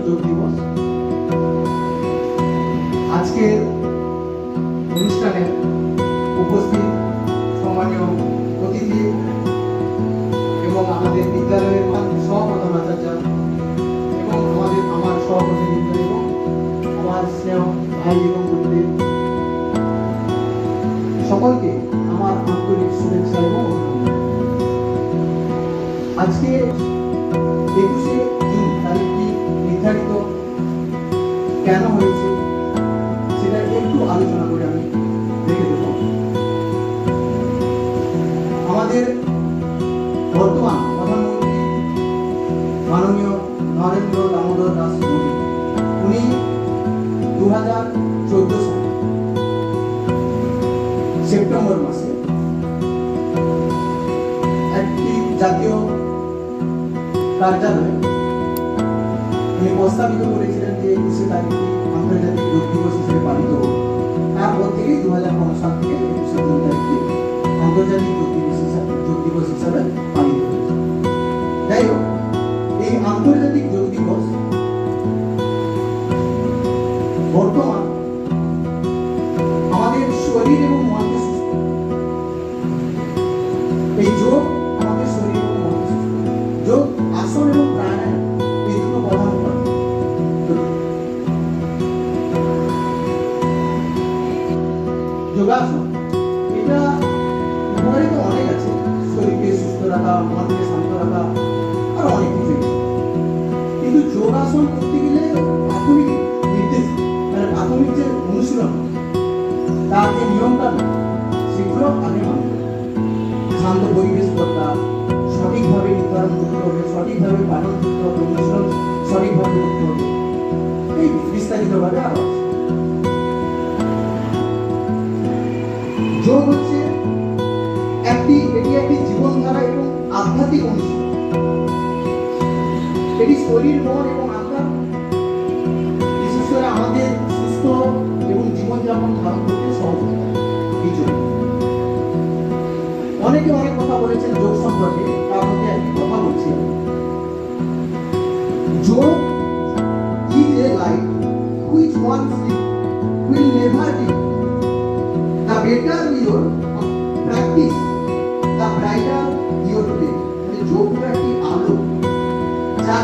যোগ দিবস। আজকের অনুষ্ঠানে উপস্থিত সম্মানীয় অতিথি এবং আমাদের বিদ্যালয়ের সহপ্রধানাচার্য এবং আমার সহপ্রতিনিধি এবং আমার স্নেহ ভাই এবং বোনদের সকলকে আমার আন্তরিক শুভেচ্ছা এবং অভিনন্দন। আজকে 21শে জুন তারিখটি নির্ধারিত কেন হয়েছে সেটা একটু আলোচনা করে আমি রেখে দেব। আমাদের বর্তমান প্রধানমন্ত্রী মাননীয় নরেন্দ্র দামোদর দাস মোদী, উনি 2014 সালে সেপ্টেম্বর মাসে একটি জাতীয় কার্যালয়ে উনি প্রস্তাবিত করেছিলেন যে 21শে তারিখটি আন্তর্জাতিক যোগ দিবস হিসেবে পালিত হোক। তারপর থেকেই 2015 সাল থেকে 21শে জুন তারিখটি আন্তর্জাতিক যোগ দিবস হিসাবে পালিত হয়েছে। যাই হোক, এই আন্তর্জাতিক যোগ দিবস বর্তমান আমাদের শরীর এবং মনকে সুস্থ, এই যোগ আমাদের শরীর এবং মনকে সুস্থ। যোগ আসন এবং প্রাণায়াম এই দুটো প্রধান উপাদান। যোগাসন এটা উপকারিতা অনেক আছে, শরীরকে সুস্থ রাখা, মনকে শান্ত রাখা, আর অনেক কিছু। কিন্তু যোগাসন করতে গেলে প্রাথমিক নির্দেশ, মানে প্রাথমিক যে অনুশীলন, তার যে নিয়মকানুন, সেগুলো আগে মানতে হবে। শান্ত পরিবেশ দরকার, সঠিকভাবে নির্ধারণ করতে হবে, সঠিকভাবে পালন করতে হবে, অনুশীলন সঠিকভাবে করতে হবে। এই বিস্তারিতভাবে আরো আছে। যোগ হচ্ছে এটি একটি জীবনধারা এবং আধ্যাত্মিক অনুশীলন। এটি শরীর, মন এবং আত্মা, বিশেষ করে আমাদের সুস্থ এবং জীবনযাপন ধারণ করতে সহযোগিতা। এই যোগ অনেকে অনেক কথা বলেছেন যোগ সম্পর্কে, তার মধ্যে একটি কথা বলছি। যোগ is a light which one sleep will never dim. The better your practice, the brighter your day. যোগ হলো একটি আলো যা